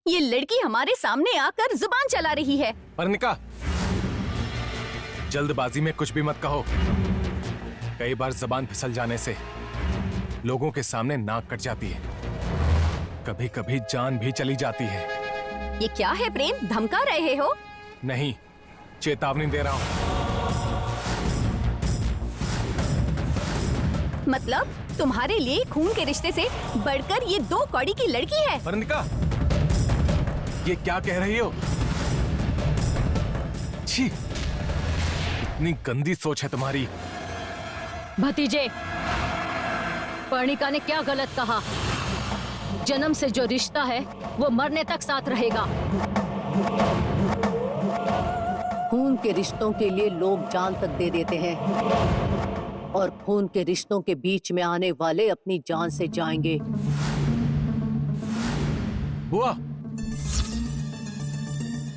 ये लड़की हमारे सामने आकर जुबान चला रही है। पर्णिका, जल्दबाजी में कुछ भी मत कहो। कई बार जबान फिसल जाने से लोगों के सामने नाक कट जाती है, कभी कभी जान भी चली जाती है। ये क्या है प्रेम, धमका रहे हो? नहीं, चेतावनी दे रहा हूँ। मतलब तुम्हारे लिए खून के रिश्ते से बढ़कर ये 2 कौड़ी की लड़की है। पर्णिका, ये क्या कह रही हो? छी, इतनी गंदी सोच है तुम्हारी। भतीजे, पर्णिका ने क्या गलत कहा? जन्म से जो रिश्ता है वो मरने तक साथ रहेगा। खून के रिश्तों के लिए लोग जान तक दे देते हैं और खून के रिश्तों के बीच में आने वाले अपनी जान से जाएंगे। बुआ,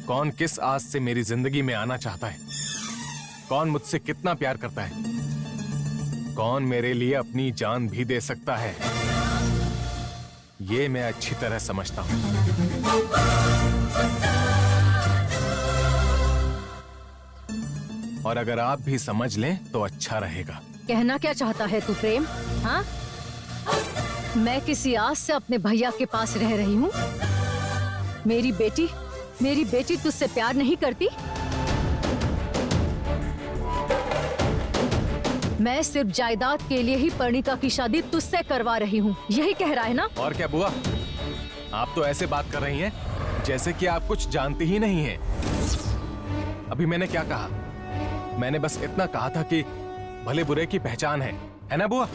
कौन किस आस से मेरी जिंदगी में आना चाहता है? कौन मुझसे कितना प्यार करता है? कौन मेरे लिए अपनी जान भी दे सकता है? ये मैं अच्छी तरह समझता हूं। और अगर आप भी समझ लें तो अच्छा रहेगा। कहना क्या चाहता है तू प्रेम? हाँ, मैं किसी आस से अपने भैया के पास रह रही हूँ? मेरी बेटी तुझसे प्यार नहीं करती? मैं सिर्फ जायदाद के लिए ही पर्णिका की शादी तुझसे करवा रही हूँ, यही कह रहा है ना? और क्या बुआ, आप तो ऐसे बात कर रही हैं जैसे कि आप कुछ जानती ही नहीं हैं। अभी मैंने क्या कहा? मैंने बस इतना कहा था कि भले बुरे की पहचान है ना बुआ?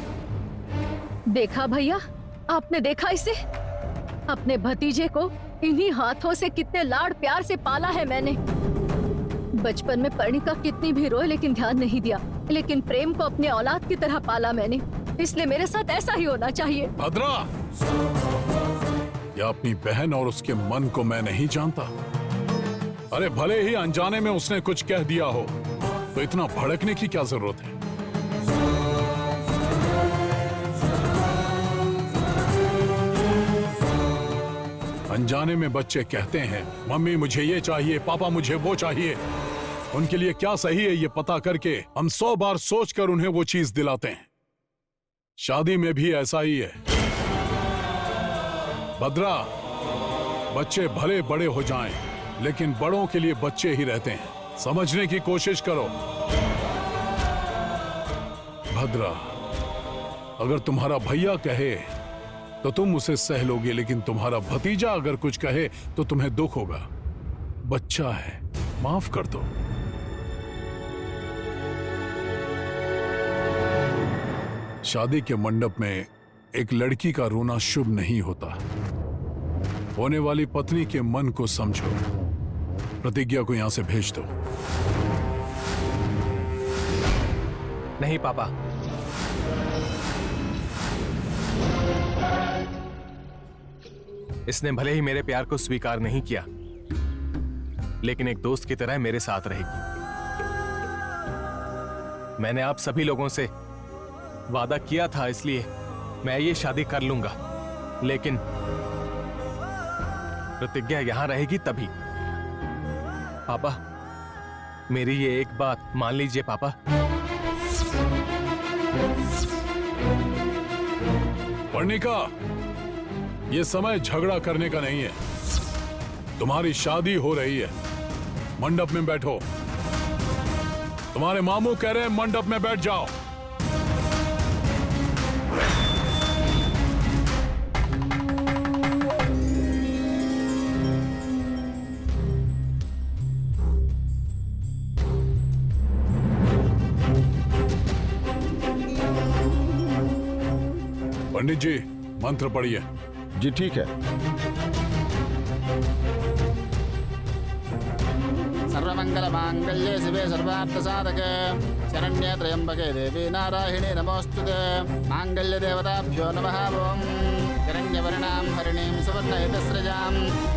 देखा भैया, आपने देखा इसे? अपने भतीजे को इन्हीं हाथों से कितने लाड़ प्यार से पाला है मैंने। बचपन में पर्णिका कितनी भी रोए लेकिन ध्यान नहीं दिया, लेकिन प्रेम को अपने औलाद की तरह पाला मैंने, इसलिए मेरे साथ ऐसा ही होना चाहिए। भद्रा, या अपनी बहन और उसके मन को मैं नहीं जानता। अरे भले ही अनजाने में उसने कुछ कह दिया हो, तो इतना भड़कने की क्या जरूरत है? अनजाने में बच्चे कहते हैं मम्मी मुझे ये चाहिए, पापा मुझे वो चाहिए। उनके लिए क्या सही है ये पता करके हम 100 बार सोचकर उन्हें वो चीज दिलाते हैं। शादी में भी ऐसा ही है। भद्रा, बच्चे भले बड़े हो जाएं, लेकिन बड़ों के लिए बच्चे ही रहते हैं। समझने की कोशिश करो। भद्रा, अगर तुम्हारा भैया कहे तो तुम उसे सह लोगे, लेकिन तुम्हारा भतीजा अगर कुछ कहे तो तुम्हें दुख होगा। बच्चा है, माफ कर दो। शादी के मंडप में एक लड़की का रोना शुभ नहीं होता। होने वाली पत्नी के मन को समझो। प्रतिज्ञा को यहां से भेज दो। नहीं पापा, इसने भले ही मेरे प्यार को स्वीकार नहीं किया, लेकिन एक दोस्त की तरह मेरे साथ रहेगी। मैंने आप सभी लोगों से वादा किया था, इसलिए मैं ये शादी कर लूंगा, लेकिन प्रतिज्ञा यहां रहेगी तभी। पापा, मेरी ये एक बात मान लीजिए पापा। पर्णिका, ये समय झगड़ा करने का नहीं है। तुम्हारी शादी हो रही है, मंडप में बैठो। तुम्हारे मामू कह रहे हैं मंडप में बैठ जाओ। पंडित जी, मंत्र पढ़िए। जी ठीक है। सर्वमंगल मांगल्ये शिवे सर्वार्थ साधके शरण्ये त्र्यंबके देवी नारायणी नमोस्तुते। मांगल्य देवताभ्यो नमः। ओम हिरण्यवर्णां हरिणीं सुवर्णहितस्रजां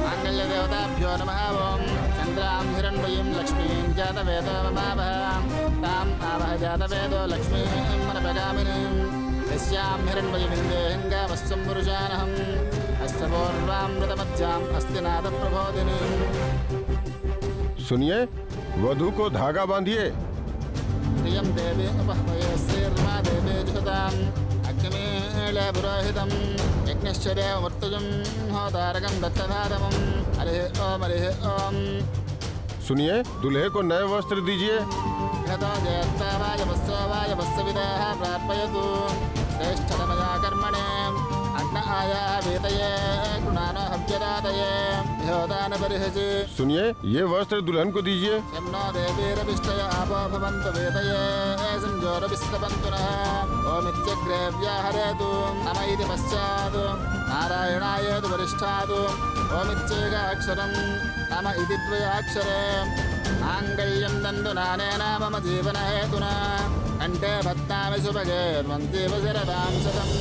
मांगल्य देवताभ्यो नमः। ओम चंद्रां हिरण्मयीं लक्ष्मीं जातवेदो ममावह तां आवह जातवेदो लक्ष्मीं मनपगामिनीं यस्यां हिरण्मयीं देहं गावस्सं पुरुषानहम् यस्य पूर्वामृतमध्याम् अस्ति नादप्रबोधिनी। सुनिए, वधु को धागा बांधिए। प्रियं देवी उपह्वये श्रीर्मा देवी जुषताम् अग्निमीळे पुरोहितं यज्ञश्चर्य मृत्युजं होतारकं दत्तधातमं हरिः ओम्। सुनिए, दूल्हे को नए वस्त्र दीजिए। यतो जयत्ता वायवस्व विदाः प्रार्पयतु श्रेष्ठतमया कर्मणे अग्न आयाः वीतये गुणानो हव्यदातये ह्योदानपरिहसि। सुनिए, ये वस्त्र दुल्हन को दीजिए। यन्नो देवीरभिष्टय आपो भवन्तु वीतये संजोरभिस्तपन्तु नः ओमित्यग्रे व्याहरेतु नम इति पश्चात् नारायणायेतु वरिष्ठात् ओमित्येकाक्षरं नम इति द्वयाक्षरे माङ्गल्यं दन्दुनानेन मम जीवनहेतुना कण्ठे भक्तामि सुभगे त्वन्तीव शरदां शतम्।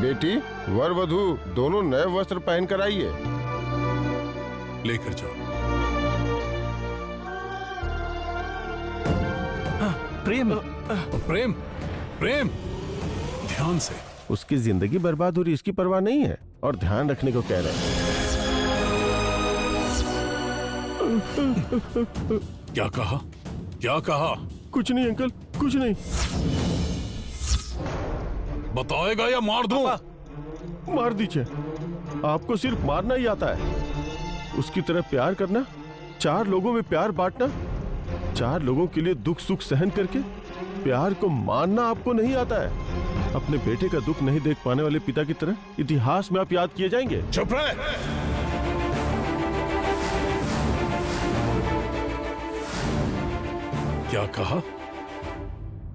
बेटी, वर वधु दोनों नए वस्त्र पहन कर आइए। लेकर जाओ। प्रेम, प्रेम, प्रेम, ध्यान से। उसकी जिंदगी बर्बाद हो रही, इसकी परवाह नहीं है और ध्यान रखने को कह रहे हैं। क्या कहा? क्या कहा? कुछ नहीं अंकल, कुछ नहीं। बताएगा या मार दूं? मार दीजिए, आपको सिर्फ मारना ही आता है। उसकी तरह प्यार करना, 4 लोगों में प्यार बांटना, 4 लोगों के लिए दुख सुख सहन करके प्यार को मानना आपको नहीं आता है। अपने बेटे का दुख नहीं देख पाने वाले पिता की तरह इतिहास में आप याद किए जाएंगे। चुप रहे। क्या कहा?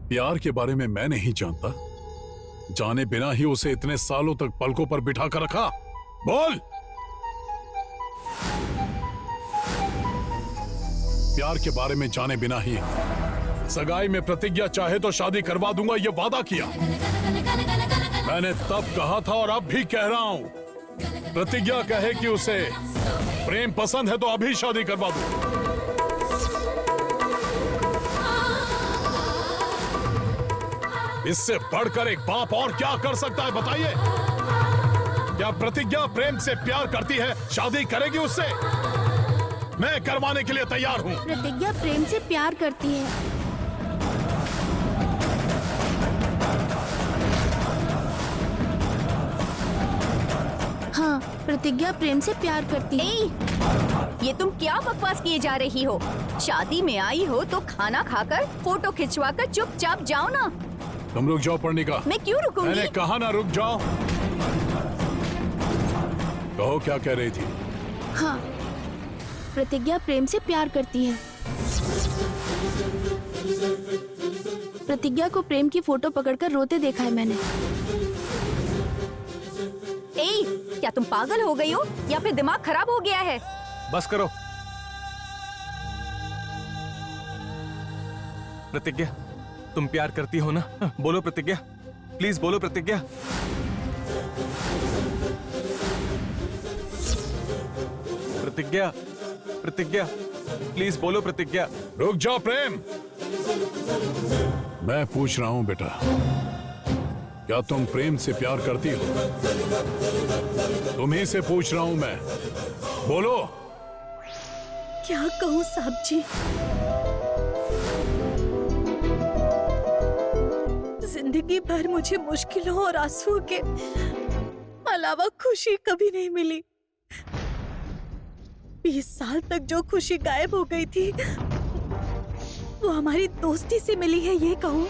प्यार के बारे में मैं नहीं जानता, जाने बिना ही उसे इतने सालों तक पलकों पर बिठा कर रखा। बोल। प्यार के बारे में जाने बिना ही सगाई में प्रतिज्ञा चाहे तो शादी करवा दूंगा, ये वादा किया। मैंने तब कहा था और अब भी कह रहा हूं, प्रतिज्ञा कहे कि उसे प्रेम पसंद है तो अभी शादी करवा दूं। इससे बढ़कर एक बाप और क्या कर सकता है बताइए? क्या प्रतिज्ञा प्रेम से प्यार करती है, शादी करेगी उससे? मैं करवाने के लिए तैयार हूँ। प्रतिज्ञा प्रेम से प्यार करती है। हाँ, प्रतिज्ञा प्रेम से प्यार करती है। ये तुम क्या बकवास किए जा रही हो? शादी में आई हो तो खाना खाकर फोटो खिंचवाकर चुपचाप जाओ ना। तुम रुक जाओ पढ़ने का। मैं क्यों रुकूंगी? मैंने कहा ना रुक जाओ। कहो क्या कह रही थी? हाँ, प्रतिज्ञा प्रेम से प्यार करती है। प्रतिज्ञा को प्रेम की फोटो पकड़कर रोते देखा है मैंने। क्या तुम पागल हो गई हो या फिर दिमाग खराब हो गया है? बस करो। प्रतिज्ञा, तुम प्यार करती हो ना? बोलो प्रतिज्ञा, प्लीज बोलो प्रतिज्ञा। प्रतिज्ञा, प्रतिज्ञा, प्लीज बोलो प्रतिज्ञा। रुक जाओ प्रेम। मैं पूछ रहा हूं बेटा, क्या तुम प्रेम से प्यार करती हो? तुम्ही से पूछ रहा हूं मैं, बोलो। क्या कहूँ साहब जी, जिंदगी भर मुझे मुश्किलों और आंसुओं के अलावा खुशी कभी नहीं मिली। 20 साल तक जो खुशी गायब हो गई थी वो हमारी दोस्ती से मिली है, ये कहूँ।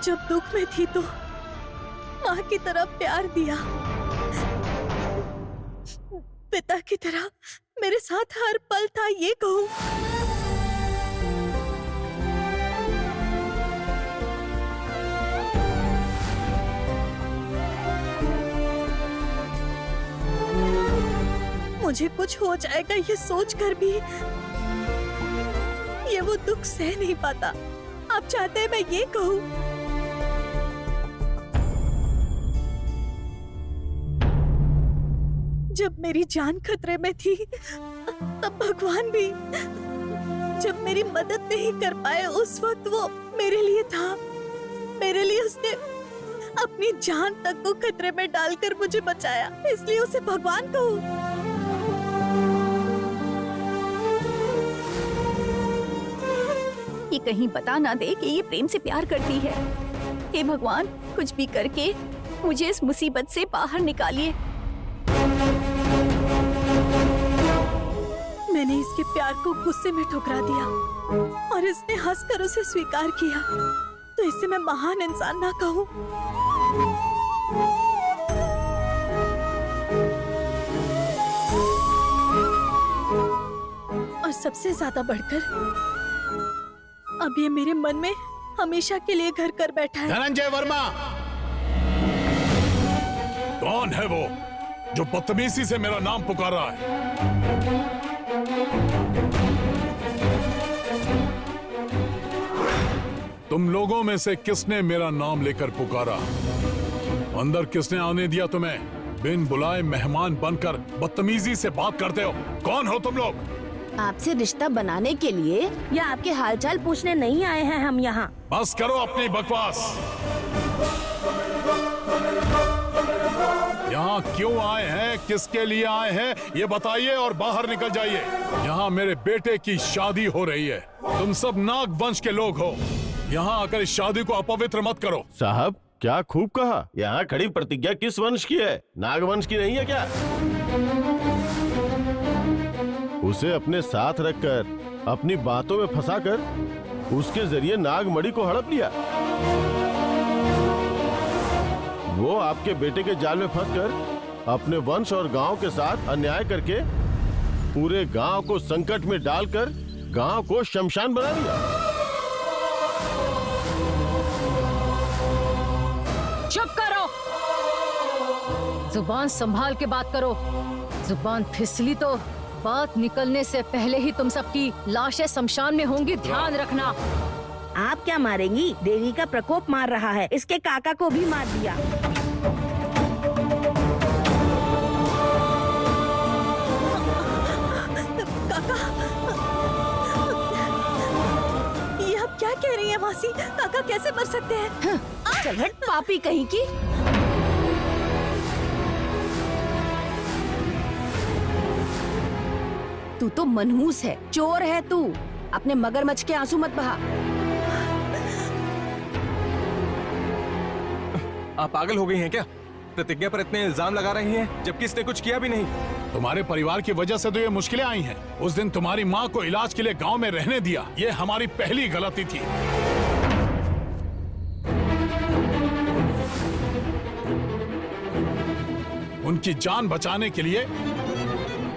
जब दुख में थी तो माँ की तरह प्यार दिया, पिता की तरह मेरे साथ हर पल था, ये कहूँ। मुझे कुछ हो जाएगा ये सोचकर भी ये वो दुख सह नहीं पाता। आप चाहते हैं मैं ये कहूँ? जब मेरी जान खतरे में थी तब भगवान भी जब मेरी मदद नहीं कर पाए उस वक्त वो मेरे लिए था। मेरे लिए उसने अपनी जान तक को खतरे में डालकर मुझे बचाया, इसलिए उसे भगवान कहूं। ये कहीं बता ना दे कि ये प्रेम से प्यार करती है। हे भगवान, कुछ भी करके मुझे इस मुसीबत से बाहर निकालिए। मैंने इसके प्यार को गुस्से में ठुकरा दिया और इसने हंसकर उसे स्वीकार किया, तो इसे मैं महान इंसान ना कहूं। और सबसे ज्यादा बढ़कर अब ये मेरे मन में हमेशा के लिए घर कर बैठा है। धनंजय वर्मा, कौन है वो जो बदतमीजी से मेरा नाम पुकार रहा है? तुम लोगों में से किसने मेरा नाम लेकर पुकारा? अंदर किसने आने दिया तुम्हें? बिन बुलाए मेहमान बनकर बदतमीजी से बात करते हो। कौन हो तुम लोग? आपसे रिश्ता बनाने के लिए या आपके हालचाल पूछने नहीं आए हैं हम यहाँ। बस करो अपनी बकवास। यहाँ क्यों आए हैं, किसके लिए आए हैं, ये बताइए और बाहर निकल जाइए। यहाँ मेरे बेटे की शादी हो रही है। तुम सब नाग वंश के लोग हो। यहाँ आकर इस शादी को अपवित्र मत करो। साहब, क्या खूब कहा। यहाँ खड़ी प्रतिज्ञा किस वंश की है? नागवंश की नहीं है क्या? उसे अपने साथ रखकर अपनी बातों में फंसाकर उसके जरिए नागमणि को हड़प लिया। वो आपके बेटे के जाल में फंसकर अपने वंश और गांव के साथ अन्याय करके पूरे गांव को संकट में डालकर गांव को शमशान बना दिया। चुप करो, जुबान संभाल के बात करो। जुबान फिसली तो बात निकलने से पहले ही तुम सबकी लाशें शमशान में होंगी, ध्यान रखना। आप क्या मारेंगी? देवी का प्रकोप मार रहा है, इसके काका को भी मार दिया। काका, ये आप क्या कह रही हैं मासी? काका कैसे मर सकते हैं? चल हट पापी कहीं की। तू तो मनहूस है, चोर है तू। अपने मगरमच्छ के आंसू मत बहा। आप पागल हो गई हैं क्या? प्रतिज्ञा पर इतने इल्जाम लगा रही हैं जबकि इसने कुछ किया भी नहीं। तुम्हारे परिवार की वजह से तो ये मुश्किलें आई हैं। उस दिन तुम्हारी माँ को इलाज के लिए गांव में रहने दिया, ये हमारी पहली गलती थी। उनकी जान बचाने के लिए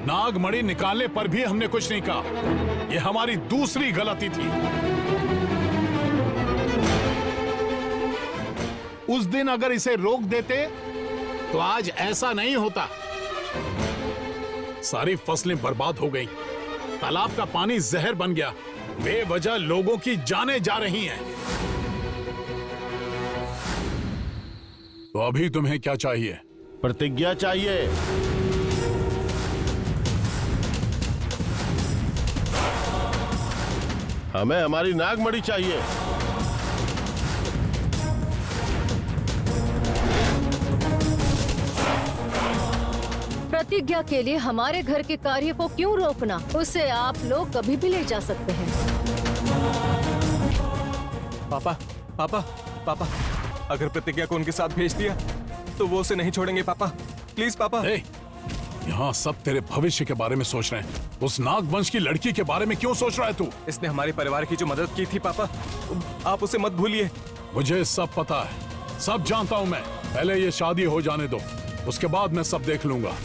नागमणि निकालने पर भी हमने कुछ नहीं कहा। ये हमारी दूसरी गलती थी। उस दिन अगर इसे रोक देते तो आज ऐसा नहीं होता। सारी फसलें बर्बाद हो गईं, तालाब का पानी जहर बन गया, बेवजह लोगों की जानें जा रही हैं। तो अभी तुम्हें क्या चाहिए? प्रतिज्ञा चाहिए। हमें हमारी नागमणि चाहिए। प्रतिज्ञा के लिए हमारे घर के कार्य को क्यों रोकना? उसे आप लोग कभी भी ले जा सकते हैं। पापा, पापा, पापा, अगर प्रतिज्ञा को उनके साथ भेज दिया तो वो उसे नहीं छोड़ेंगे। पापा, प्लीज पापा। यहाँ सब तेरे भविष्य के बारे में सोच रहे हैं। उस नागवंश की लड़की के बारे में क्यों सोच रहा है तू? इसने हमारे परिवार की जो मदद की थी पापा, आप उसे मत भूलिए। मुझे सब पता है, सब जानता हूँ मैं। पहले ये शादी हो जाने दो, उसके बाद मैं सब देख लूंगा।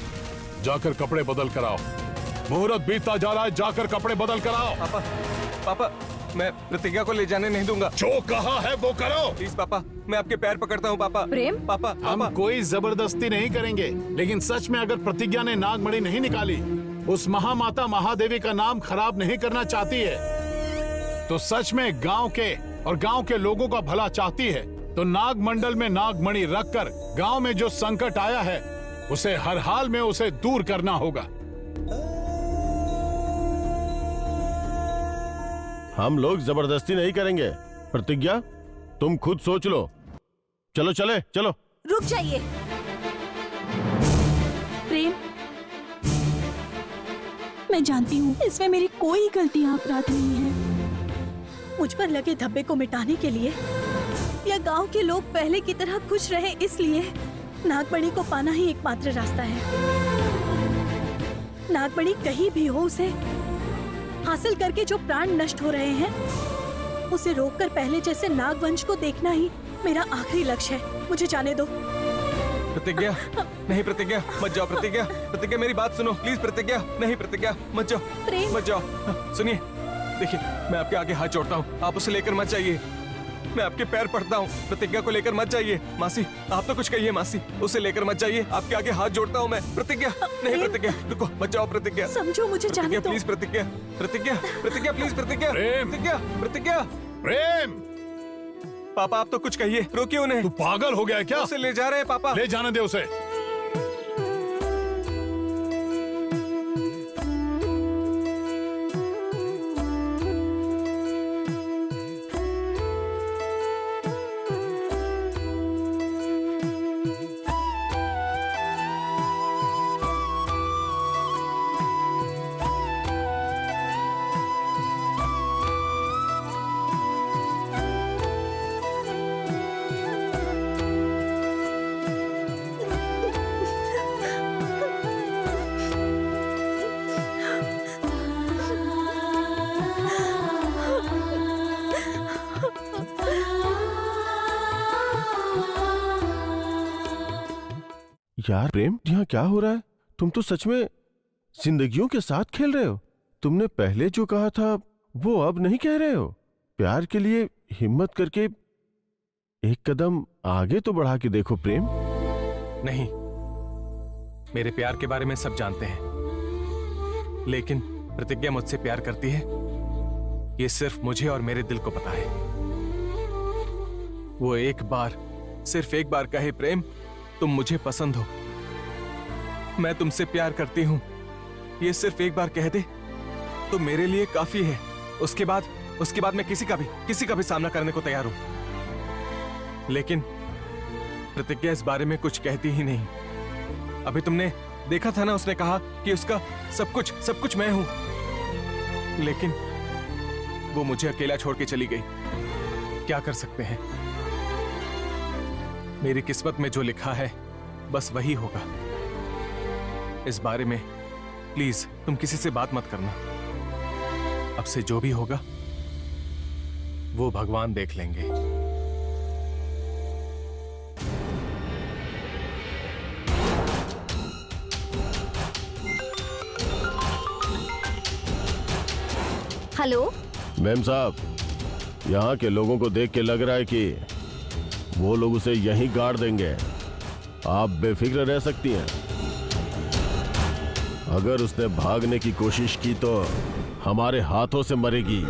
जाकर कपड़े बदल कर आओ। मुहूर्त बीतता जा रहा है, जाकर कपड़े बदल कर आओ। पापा, पापा, मैं प्रतिज्ञा को ले जाने नहीं दूंगा। जो कहा है वो करो। प्लीज पापा, मैं आपके पैर पकड़ता हूँ पापा। प्रेम? पापा, हम कोई जबरदस्ती नहीं करेंगे, लेकिन सच में अगर प्रतिज्ञा ने नागमणि नहीं निकाली, उस महामाता महादेवी का नाम खराब नहीं करना चाहती है, तो सच में गांव के और गांव के लोगों का भला चाहती है, तो नागमंडल में नागमणि रखकर गांव में जो संकट आया है उसे हर हाल में उसे दूर करना होगा। हम लोग जबरदस्ती नहीं करेंगे। प्रतिज्ञा, तुम खुद सोच लो। चलो चले, चलो। रुक जाइए प्रेम, मैं जानती हूँ इसमें मेरी कोई गलती या अपराध नहीं है। मुझ पर लगे धब्बे को मिटाने के लिए या गांव के लोग पहले की तरह खुश रहे, इसलिए नागमणि को पाना ही एकमात्र रास्ता है। नागमणि कहीं भी हो, उसे हासिल करके जो प्राण नष्ट हो रहे हैं उसे रोककर पहले जैसे नागवंश को देखना ही मेरा आखिरी लक्ष्य है। मुझे जाने दो। प्रतिज्ञा, नहीं प्रतिज्ञा, मत जाओ प्रतिज्ञा। प्रतिज्ञा मेरी बात सुनो प्लीज। प्रतिज्ञा, नहीं प्रतिज्ञा, मत जाओ, प्रेम। मत जाओ। सुनिए, देखिए मैं आपके आगे हाथ जोड़ता हूँ, आप उसे लेकर मत जाइए। मैं आपके पैर पड़ता हूँ, प्रतिज्ञा को लेकर मत जाइए। मासी, आप तो कुछ कहिए मासी, उसे लेकर मत जाइए। आपके आगे हाथ जोड़ता हूँ मैं। प्रतिज्ञा, नहीं प्रतिज्ञा, रुको, मत जाओ प्रतिज्ञा। समझो, मुझे जाने दो। प्लीज प्रतिज्ञा, प्रतिज्ञा, प्रतिज्ञा प्लीज प्रतिज्ञा, प्रतिज्ञा, प्रतिज्ञा। प्रेम, पापा आप तो कुछ कहिए, रोकिए उन्हें। तू पागल हो गया क्या? उसे ले जा रहे हैं पापा। ले जाने दे उसे। यार प्रेम, यहाँ क्या हो रहा है? तुम तो सच में जिंदगियों के साथ खेल रहे हो। तुमने पहले जो कहा था वो अब नहीं कह रहे हो। प्यार के लिए हिम्मत करके एक कदम आगे तो बढ़ा के देखो प्रेम। नहीं, मेरे प्यार के बारे में सब जानते हैं, लेकिन प्रतिज्ञा मुझसे प्यार करती है ये सिर्फ मुझे और मेरे दिल को पता है। वो एक बार, सिर्फ एक बार कहे प्रेम तुम मुझे पसंद हो, मैं तुमसे प्यार करती हूं, ये सिर्फ एक बार कह दे तो मेरे लिए काफी है। उसके बाद मैं किसी का भी सामना करने को तैयार हूं। लेकिन प्रतिज्ञा इस बारे में कुछ कहती ही नहीं। अभी तुमने देखा था ना, उसने कहा कि उसका सब कुछ मैं हूं, लेकिन वो मुझे अकेला छोड़ के चली गई। क्या कर सकते हैं? मेरी किस्मत में जो लिखा है बस वही होगा। इस बारे में प्लीज तुम किसी से बात मत करना। अब से जो भी होगा वो भगवान देख लेंगे। हेलो मैम साहब, यहाँ के लोगों को देख के लग रहा है कि वो लोग उसे यहीं गाड़ देंगे। आप बेफिक्र रह सकती हैं। अगर उसने भागने की कोशिश की तो हमारे हाथों से मरेगी।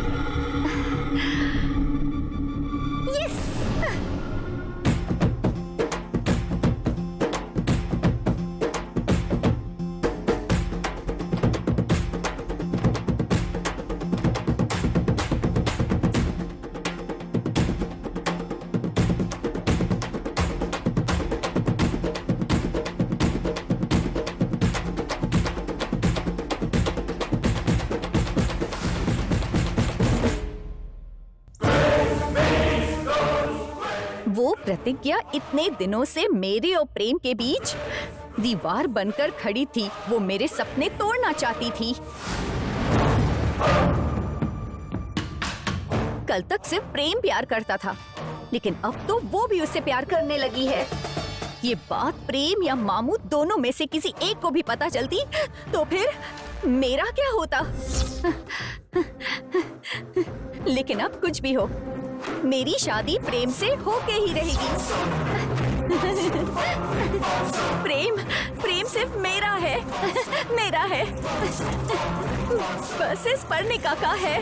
वो प्रतिज्ञा इतने दिनों से मेरे और प्रेम के बीच दीवार बनकर खड़ी थी। वो मेरे सपने तोड़ना चाहती थी। कल तक सिर्फ प्रेम प्यार करता था, लेकिन अब तो वो भी उससे प्यार करने लगी है। ये बात प्रेम या मामू दोनों में से किसी एक को भी पता चलती तो फिर मेरा क्या होता? लेकिन अब कुछ भी हो, मेरी शादी प्रेम से होके ही रहेगी। प्रेम सिर्फ मेरा है, मेरा है। बस इस पर निकाह का है।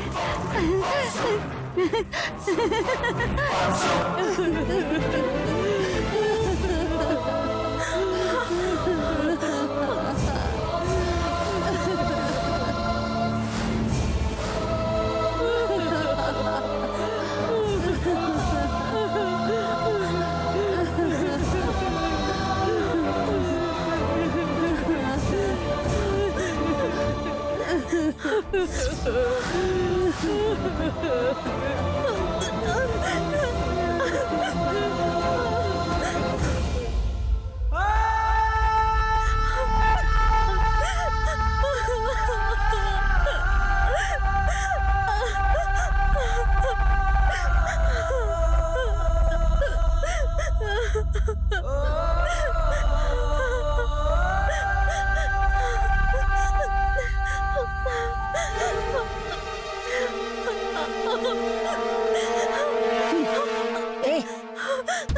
ए,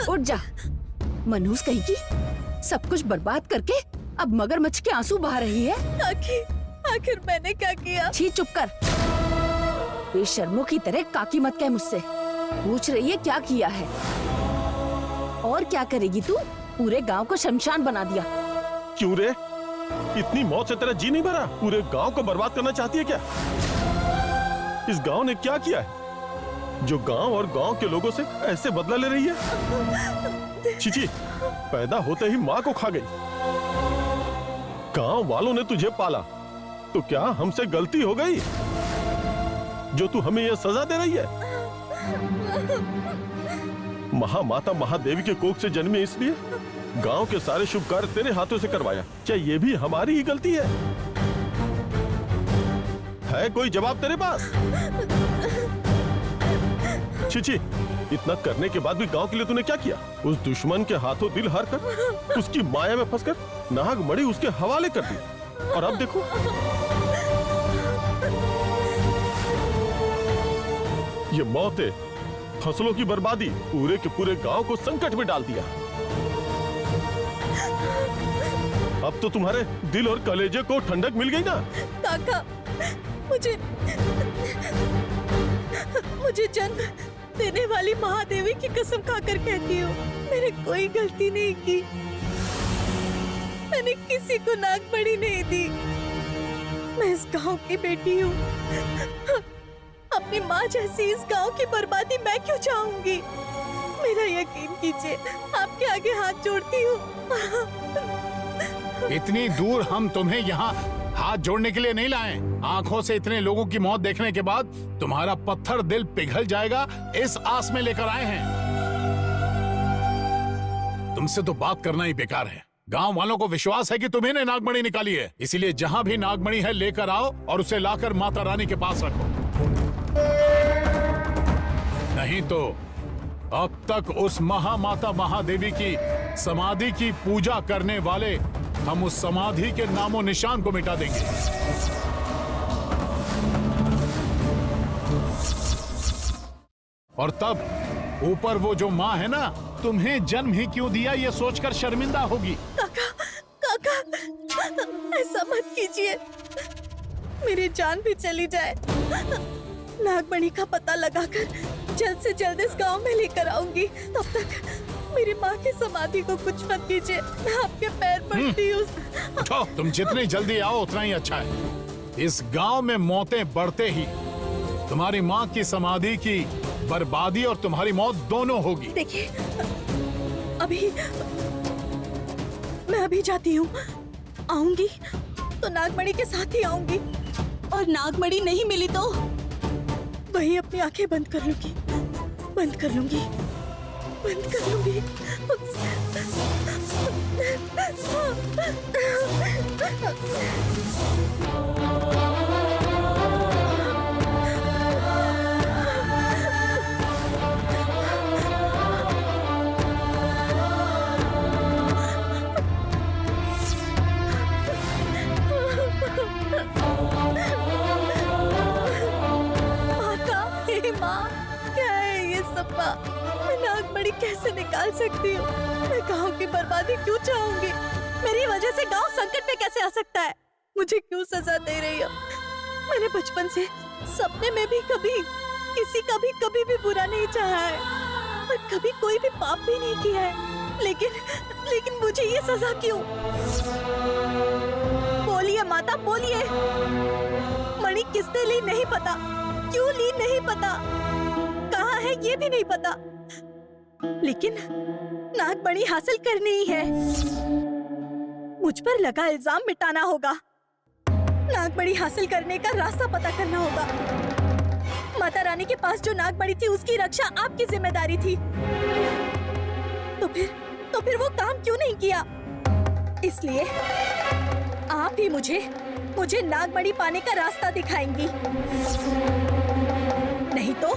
उठ जा। मनहूस कहीं की सब कुछ बर्बाद करके अब मगरमच्छ के आंसू बहा रही है। आखिर मैंने क्या किया? छी, चुप कर। बेशर्मों की तरह काकी मत कह मुझसे। पूछ रही है क्या किया है, और क्या करेगी तू? पूरे गांव को शमशान बना दिया। क्यों रे? इतनी मौत से तेरा जी नहीं भरा? पूरे गांव को बर्बाद करना चाहती है क्या? इस गांव ने क्या किया है जो गांव और गांव के लोगों से ऐसे बदला ले रही है? चीची, पैदा होते ही माँ को खा गई। गांव वालों ने तुझे पाला, तो क्या हमसे गलती हो गई जो तू हमें यह सजा दे रही है? महामाता महादेवी के कोख से जन्मी, इसलिए गांव के सारे शुभ कार्य तेरे हाथों से करवाया। क्या ये भी हमारी ही गलती है? है कोई जवाब तेरे पास? छी, इतना करने के बाद भी गांव के लिए तूने क्या किया? उस दुश्मन के हाथों दिल हार कर, उसकी माया में फंसकर नागमणि उसके हवाले कर दी, और अब देखो ये मौतें, फसलों की बर्बादी, पूरे के पूरे गांव को संकट में डाल दिया। अब तो तुम्हारे दिल और कलेजे को ठंडक मिल गई ना? काका, मुझे जन्म देने वाली महादेवी की कसम खाकर कहती हूँ, मैंने कोई गलती नहीं की। मैंने किसी को नागमणि नहीं दी। मैं इस गांव की बेटी हूँ। अपनी माँ जैसी इस गांव की बर्बादी मैं क्यों चाहूंगी? मेरा यकीन कीजिए, आपके आगे हाथ जोड़ती हूँ। इतनी दूर हम तुम्हें यहाँ हाथ जोड़ने के लिए नहीं लाए। आंखों से इतने लोगों की मौत देखने के बाद तुम्हारा पत्थर दिल पिघल जाएगा, इस आस में लेकर आए हैं। तुमसे तो बात करना ही बेकार है। गांव वालों को विश्वास है कि तुम्ही ने नागमणि निकाली है, इसीलिए जहां भी नागमणि है लेकर आओ और उसे लाकर माता रानी के पास रखो। नहीं तो अब तक उस महामाता महादेवी की समाधि की पूजा करने वाले हम उस समाधि के नामो निशान को मिटा देंगे। और तब ऊपर वो जो माँ है ना, तुम्हें जन्म ही क्यों दिया ये सोचकर शर्मिंदा होगी। काका, ऐसा मत कीजिए। मेरी जान भी चली जाए, नागमणि का पता लगाकर जल्द से जल्द इस गांव में लेकर आऊंगी। तब तक मेरी माँ की समाधि को कुछ मत कीजिए। मैं आपके पैर पड़ती हूँ। उठो, तुम जितनी जल्दी आओ उतना ही अच्छा है। इस गांव में मौतें बढ़ते ही तुम्हारी माँ की समाधि की बर्बादी और तुम्हारी मौत दोनों होगी। देखिए, मैं अभी जाती हूँ। आऊंगी तो नागमणि के साथ ही आऊंगी, और नागमणि नहीं मिली तो वही अपनी आंखें बंद कर लूंगी। मैं नागमणि कैसे निकाल सकती हूँ? मैं गांव की बर्बादी क्यों चाहूंगी? मेरी वजह से गांव संकट में कैसे आ सकता है? मुझे क्यों सजा दे रही हो? मैंने बचपन से सपने में भी किसी का भी कभी भी बुरा नहीं चाहा है, और कभी कोई भी पाप भी नहीं किया है। लेकिन मुझे ये सजा क्यों? बोलिए माता, बोलिए। मणि किसने ली नहीं पता, क्यों ली नहीं पता, कहाँ है ये भी नहीं पता, लेकिन नागमणि हासिल करनी ही है। मुझ पर लगा इल्जाम मिटाना होगा। नागमणि हासिल करने का रास्ता पता करना होगा। माता रानी के पास जो नागमणि थी उसकी रक्षा आपकी जिम्मेदारी थी। तो फिर वो काम क्यों नहीं किया? इसलिए आप ही मुझे नागमणि पाने का रास्ता दिखाएंगी, नहीं तो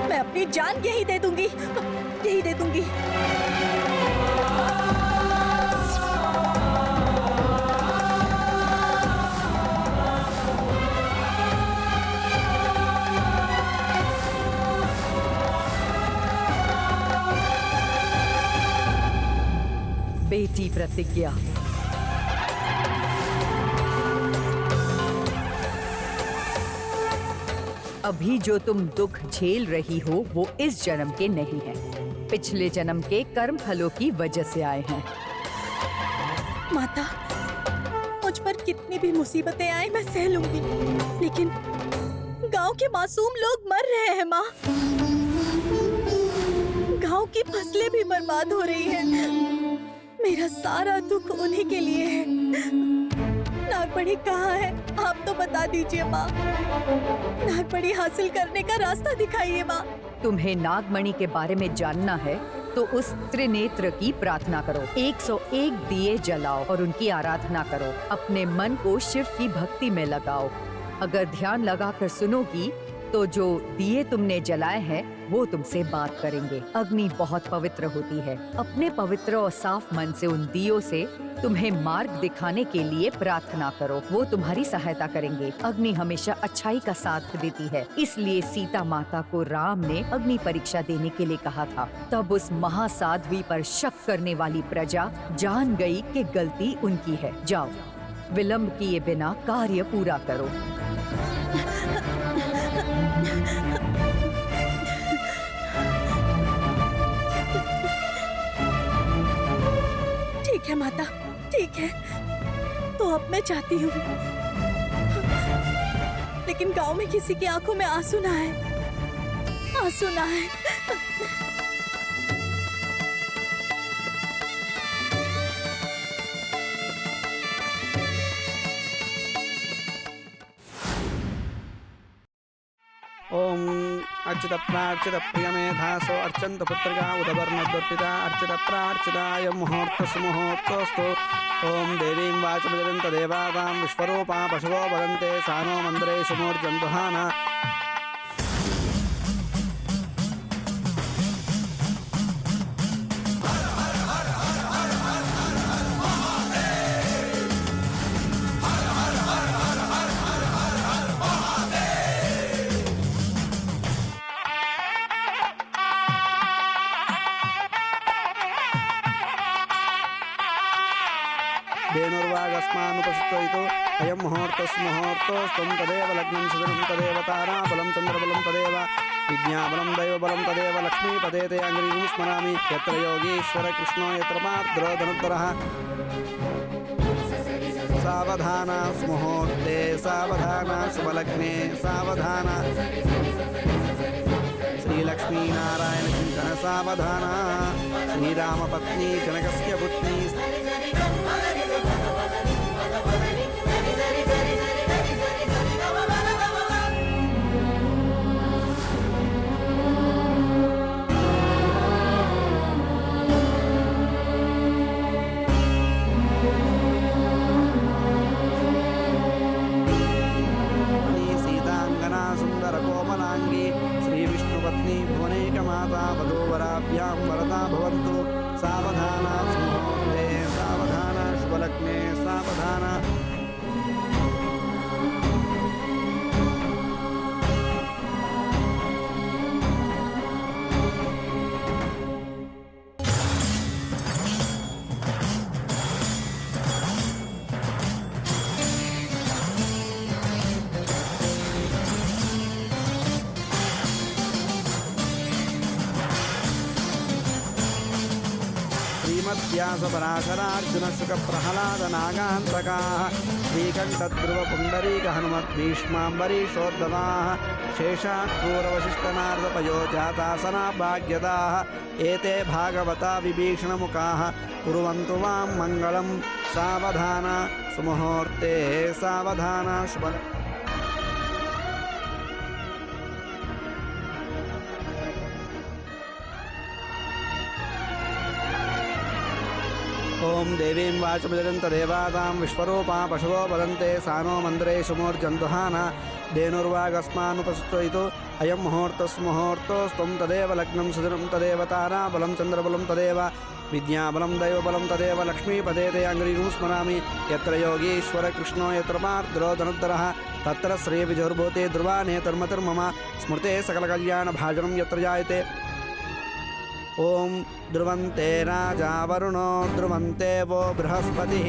मैं अपनी जान यही दे दूंगी। बेटी प्रतिज्ञा, अभी जो तुम दुख झेल रही हो वो इस जन्म के नहीं है, पिछले जन्म के कर्म फलों की वजह से आए हैं। माता, मुझ पर कितनी भी मुसीबतें आए मैं सह लूंगी, लेकिन गांव के मासूम लोग मर रहे हैं माँ। गांव की फसलें भी बर्बाद हो रही हैं। मेरा सारा दुख उन्हीं के लिए है। नागमणि कहाँ है? आप तो बता दीजिए माँ। नागमणि हासिल करने का रास्ता दिखाइए माँ। तुम्हें नागमणि के बारे में जानना है तो उस त्रिनेत्र की प्रार्थना करो, 101 दिए जलाओ और उनकी आराधना करो। अपने मन को शिव की भक्ति में लगाओ। अगर ध्यान लगाकर सुनोगी तो जो दिए तुमने जलाए हैं वो तुमसे बात करेंगे। अग्नि बहुत पवित्र होती है। अपने पवित्र और साफ मन से उन दियों से तुम्हें मार्ग दिखाने के लिए प्रार्थना करो, वो तुम्हारी सहायता करेंगे। अग्नि हमेशा अच्छाई का साथ देती है, इसलिए सीता माता को राम ने अग्नि परीक्षा देने के लिए कहा था। तब उस महासाध्वी पर शक करने वाली प्रजा जान गई कि गलती उनकी है। जाओ, विलंब किए बिना कार्य पूरा करो। ठीक है माता, ठीक है, तो अब मैं चाहती हूँ, लेकिन गांव में किसी की आंखों में आंसू ना आए, आंसू ना आए। ओम अर्चित प्रार्चित प्रियमेधासो अर्चंत पुत्रिका उदवर्णद्वर्तिता अर्चित प्रार्चिताय मुहूर्त सुमुहूर्तस्तु। ओम देवीं वाचमजन्त देवातां विश्वरूपा पशवो वदन्ते सानो मन्दिरेषु मूर्जन्तुहाना। धेनुर्वागस्मानुपस्थितो अयं मुहूर्तस्मुहूर्तस्त्वं तदेव लग्नं सुदिनं तदेव ताराबलं चन्द्रबलं तदेव विज्ञाबलं दैवबलं तदेव लक्ष्मीपदे ते अङ्घ्रिं स्मरामि। यत्र योगीश्वर कृष्णो यत्र पार्द्रो धनुर्धरः। सावधान मुहूर्ते सावधान शुभलग्ने सावधान। श्रीलक्ष्मी नारायण चिंतन सावधान। श्रीरामपत्नी जनकस्य पुत्री। सीतांगना सुंदर कोमलांगी श्री विष्णुपत्नी भुवनेकमाता वधूवराभ्यां वरदा भवन्तु। सावधान मुहूर्ते सावधान शुभलग्ने सावधान। हेमव्यास पराशरार्जुन शुक प्रह्लाद नागान्तकाः श्रीकण्ठ ध्रुव पुण्डरीक हनुमत् भीष्माम्बरीशोद्धवाः शेषाक्रूरवशिष्ठनारद पयो जातासना भाग्यदाः एते भागवता विभीषणमुखाः कुर्वन्तु वां मङ्गलं सावधान सुमुहूर्ते सावधान शुभ ओम देवीं वाचमजन्त देवातां विश्वरूपा पशवो वदन्ते सानो मन्दिरे सुमूर्जन्तुहाना धेनुर्वागस्मानुपस्थितो अयं मुहूर्तस्मुहूर्तोस्त्वं तदेव लग्नं सुदिनं तदेव ताराबलं चन्द्रबलं तदेव विद्याबलं दैवबलं तदेव लक्ष्मीपदे ते अङ्घ्रिगुं स्मरामि यत्र योगीश्वर कृष्णो यत्र पार्द्रो धनुर्धरः तत्र श्रीविजोर्भूते ध्रुवानेतर्मतिर्मम स्मृते सकलकल्याणभाजनं यत्र जायते ओम ध्रुवन्ते राजा वरुणो ध्रुवन्ते वो बृहस्पतिः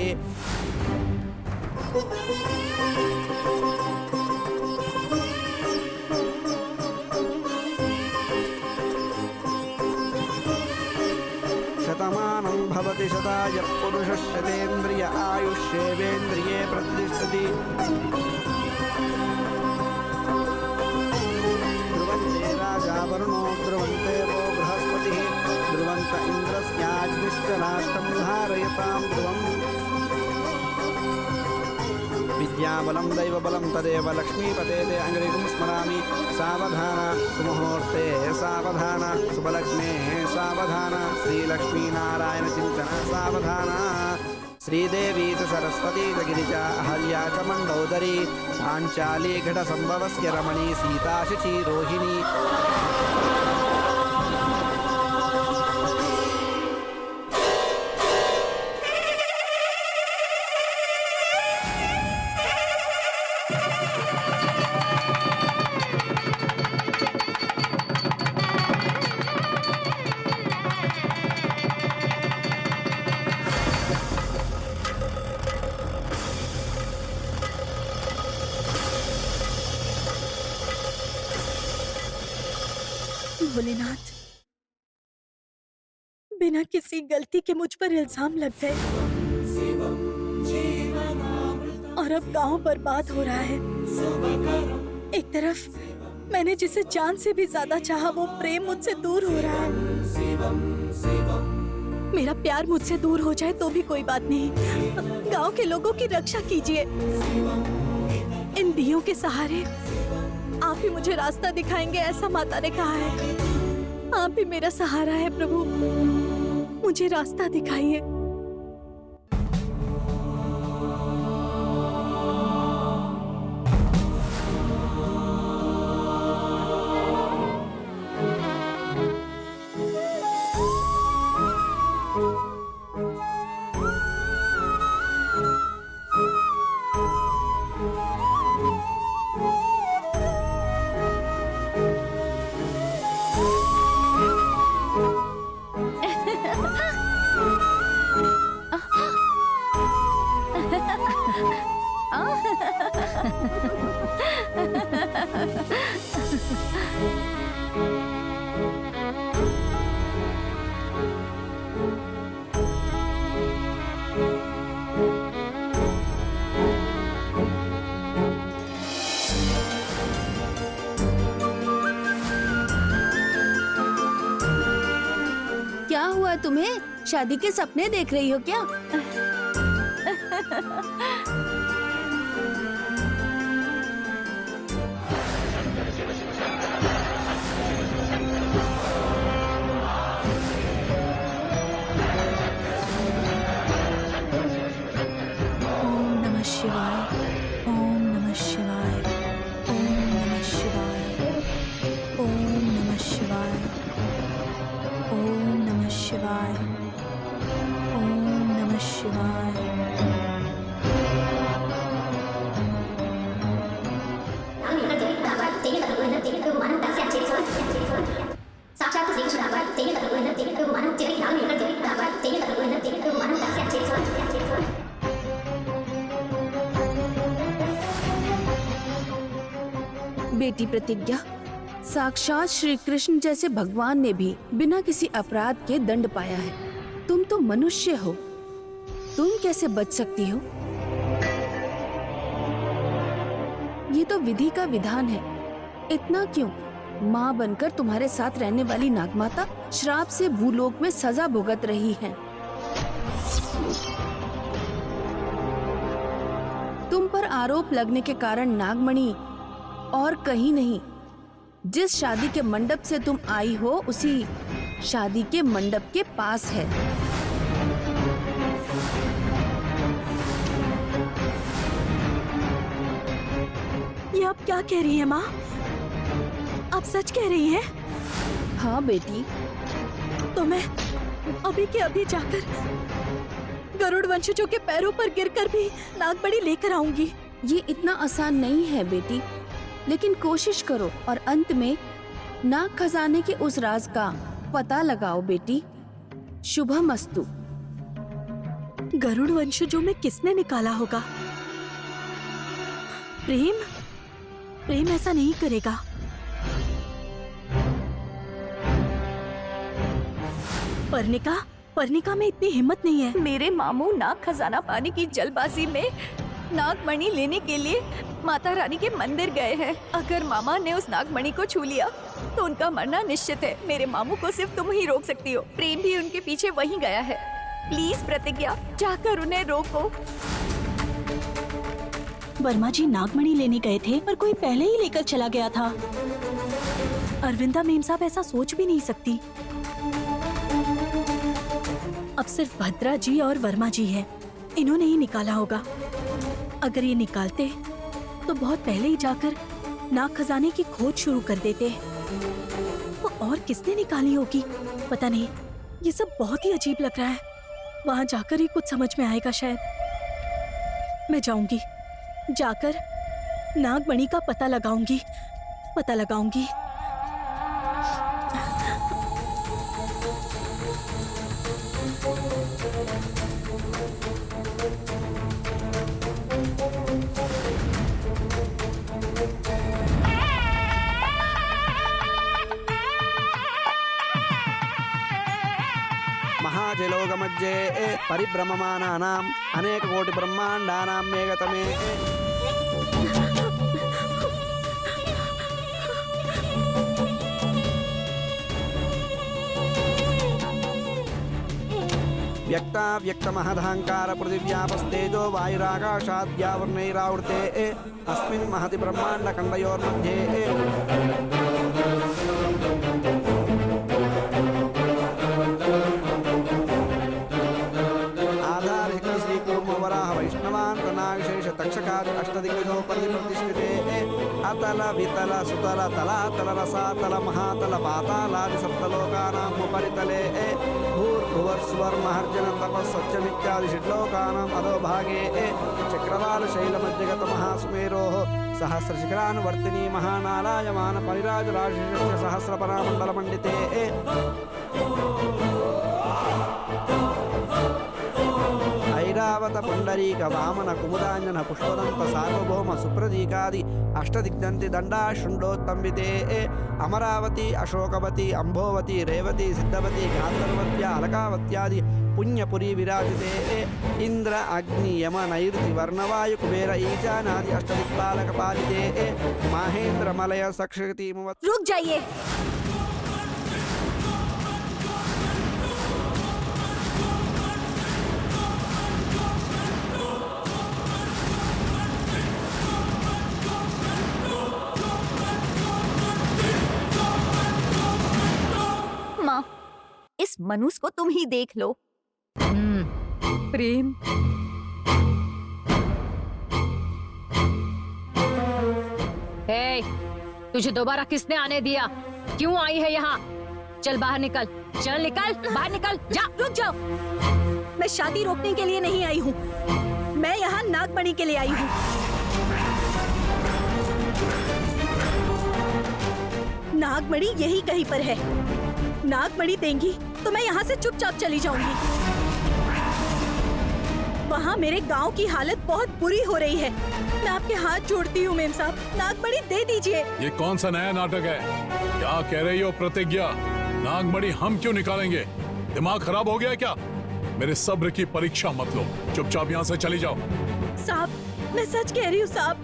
शतमानं भवति शताय पुरुषः शतेन्द्रिय आयुष्येवेन्द्रिये प्रतिष्ठति ध्रुवन्ते राजा वरुणो ध्रुवन्ते वो बृहस्पतिः ध्रुवन्त इन्द्रस्याग्निश्च राष्ट्रं धारयतां ध्रुवम् विद्याबलं दैवबलं तदेव लक्ष्मीपते ते अङ्घ्रिगुं स्मरामि सावधान सुमुहूर्ते सावधान शुभलग्ने सावधान श्रीलक्ष्मीनारायणचिन्तन सावधान श्रीदेवी च सरस्वती च गिरिजा अहल्या च मण्डोदरी पाञ्चाली घटसम्भवस्य रमणी सीता शुची रोहिणी भोलेनाथ, बिना किसी गलती के मुझ पर इल्जाम लग गए और अब गांव बर्बाद हो रहा है। एक तरफ मैंने जिसे जान से भी ज्यादा चाहा वो प्रेम मुझसे दूर हो रहा है। मेरा प्यार मुझसे दूर हो जाए तो भी कोई बात नहीं, गांव के लोगों की रक्षा कीजिए। इन दियों के सहारे आप ही मुझे रास्ता दिखाएंगे, ऐसा माता ने कहा है। आप ही मेरा सहारा है प्रभु, मुझे रास्ता दिखाइए। क्या हुआ तुम्हें? शादी के सपने देख रही हो क्या? बेटी प्रतिज्ञा, साक्षात श्री कृष्ण जैसे भगवान ने भी बिना किसी अपराध के दंड पाया है। तुम तो मनुष्य हो, तुम कैसे बच सकती हो? ये तो विधि का विधान है। इतना क्यों? माँ बनकर तुम्हारे साथ रहने वाली नागमाता श्राप से भूलोक में सजा भुगत रही हैं। तुम पर आरोप लगने के कारण नागमणि और कहीं नहीं, जिस शादी के मंडप से तुम आई हो उसी शादी के मंडप के पास है। ये आप क्या कह रही हैं माँ? आप सच कह रही हैं? हाँ बेटी। तो मैं अभी के अभी जाकर गरुड़ वंशजों के पैरों पर गिरकर भी नागमणि लेकर आऊंगी। ये इतना आसान नहीं है बेटी, लेकिन कोशिश करो और अंत में नाग खजाने के उस राज का पता लगाओ बेटी। शुभमस्तु। गरुड़ वंशजों में किसने निकाला होगा? प्रेम? प्रेम ऐसा नहीं करेगा। पर्णिका, पर्णिका में इतनी हिम्मत नहीं है। मेरे मामू नाग खजाना पाने की जल्दबाजी में नागमणि लेने के लिए माता रानी के मंदिर गए हैं। अगर मामा ने उस नागमणि को छू लिया तो उनका मरना निश्चित है। मेरे मामू को सिर्फ तुम ही रोक सकती हो। प्रेम भी उनके पीछे वहीं गया है। प्लीज प्रतिज्ञा, जाकर उन्हें रोको। वर्मा जी नागमणि लेने गए थे पर कोई पहले ही लेकर चला गया था। अरविंदा मेम साहब ऐसा सोच भी नहीं सकती। अब सिर्फ भद्रा जी और वर्मा जी हैं। इन्होंने ही निकाला होगा। अगर ये निकालते तो बहुत पहले ही जाकर नाग खजाने की खोज शुरू कर देते। तो और किसने निकाली होगी पता नहीं। ये सब बहुत ही अजीब लग रहा है। वहां जाकर ही कुछ समझ में आएगा शायद। मैं जाऊंगी, जाकर नागमणि का पता लगाऊंगी। महाजलोकमध्ये परिभ्रममानानाम् अनेककोटिब्रह्माण्डानां मेघतमे व्यक्ताव्यक्तमहदहङ्कार पृथिव्यापस्तेजो वायुराकाशाद्यावरणैरावृते अस्मिन् महति ब्रह्माण्डखण्डयोर्मध्ये वैष्णवान् तनाविशेष तक्षकादि अष्टदिग्गजोपरि प्रतिष्ठिते अतल वितल सुतल तलातल रसातल महातल पातालादि सप्तलोकानाम् उपरितले भूर्भुवस्वर्महर्जन तपस्सत्यमित्यादि षड्लोकानाम् अधोभागे चक्रवालशैलमध्यगत महासुमेरोः सहस्रशिखरानुवर्तिनी महानालायमान परिराजराशिषस्य सहस्रपरामण्डलमण्डिते ऐरावत पुंडरीक वामन कुमुदांजन पुष्पदंत सार्वभौम सुप्रदीकादि अष्टदिग्दंति दंडा शुंडोत्तंबिते अमरावती अशोकवती अंभोवती रेवती सिद्धवती गांधर्वत्या अलकावत्यादि पुण्यपुरी विराजिते इंद्र अग्नि यम नैऋति वर्णवायु कुबेर ईशानादि अष्टदिक्पालक पालिते महेंद्र मलय सक्षति। रुक जाइए। माँ, इस मनुष्य को तुम ही देख लो। प्रेम, तुझे दोबारा किसने आने दिया? क्यों आई है यहाँ? चल बाहर निकल, चल निकल, बाहर निकल, जा। रुक जाओ। मैं शादी रोकने के लिए नहीं आई हूँ। मैं यहाँ नागमणि के लिए आई हूँ। नागमणि यही कहीं पर है। नागमणि देंगी तो मैं यहाँ से चुपचाप चली जाऊंगी। वहाँ मेरे गांव की हालत बहुत बुरी हो रही है। मैं आपके हाथ जोड़ती हूँ मेम साहब, नागमणि दे दीजिए। ये कौन सा नया नाटक है? क्या कह रही हो प्रतिज्ञा? नागमणि हम क्यों निकालेंगे? दिमाग खराब हो गया क्या? मेरे सब्र की परीक्षा मत लो, चुपचाप यहाँ से चली जाओ। साहब मैं सच कह रही हूँ साहब,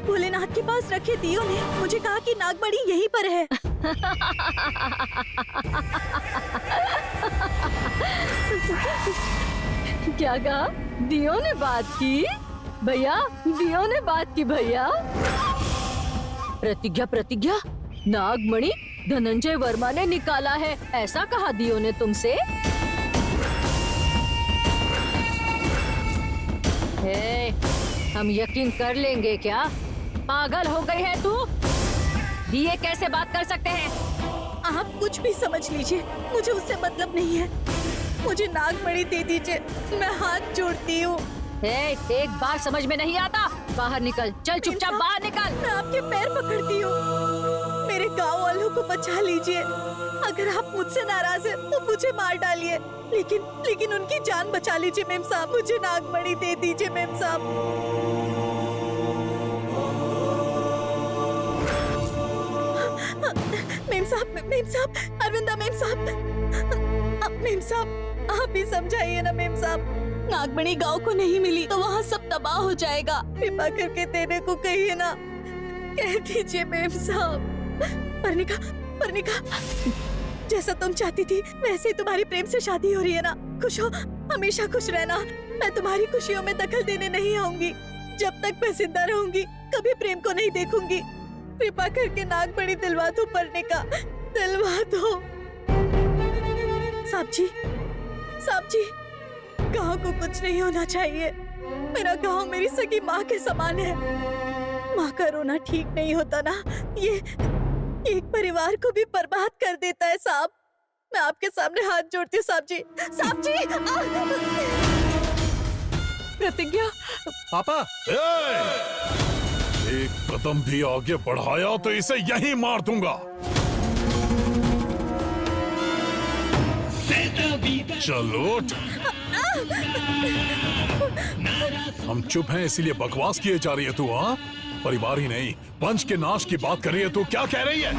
भोलेनाथ के पास रखे दियो ने मुझे कहा कि नागमणि यहीं पर है। क्या कहा? दियो ने बात की भैया, दियो ने बात की भैया। प्रतिज्ञा प्रतिज्ञा, नागमणि धनंजय वर्मा ने निकाला है, ऐसा कहा दियो ने तुमसे? हे, हम यकीन कर लेंगे क्या? पागल हो गई है तू? दिए कैसे बात कर सकते हैं? आप कुछ भी समझ लीजिए, मुझे उससे मतलब नहीं है। मुझे नागमणि दे दीजिए, मैं हाथ जोड़ती हूँ। एक बार समझ में नहीं आता, बाहर निकल, चल चुपचाप बाहर निकल। मैं आपके पैर पकड़ती हूँ, मेरे गाँव वालों को बचा लीजिए। अगर आप मुझसे नाराज हैं तो मुझे मार डालिए, लेकिन उनकी जान बचा लीजिए मेम साहब। मुझे नागमणि दे दीजिए मेम साहब। मेम साहब, अरविंदा मेम साहब, आप ही समझाइए ना मेम साहब। नागमणि गांव को नहीं मिली तो वहाँ सब तबाह हो जाएगा। कृपा करके देने को कहिए ना, कह दीजिए मेम साहब। परनिका, जैसा तुम चाहती थी वैसे ही तुम्हारी प्रेम से शादी हो रही है ना। खुश हो, हमेशा खुश रहना। मैं तुम्हारी खुशियों में दखल देने नहीं आऊंगी। जब तक मैं जिंदा रहूंगी कभी प्रेम को नहीं देखूंगी। कृपा करके नागमणि दिलवा दो, परनिका दिलवा दो। साहब जी, गाँव को कुछ नहीं होना चाहिए। मेरा गाँव मेरी सगी माँ के समान है। माँ का रोना ठीक नहीं होता ना, ये एक परिवार को भी बर्बाद कर देता है साहब। मैं आपके सामने हाथ जोड़ती हूँ साहब जी। प्रतिज्ञा, पापा, एक कदम भी आगे बढ़ाया तो इसे यहीं मार दूंगा। चलो, हम चुप हैं इसीलिए बकवास किए जा रही है तू? हाँ, परिवार ही नहीं वंश के नाश की बात कर रही है तू। क्या कह रही है?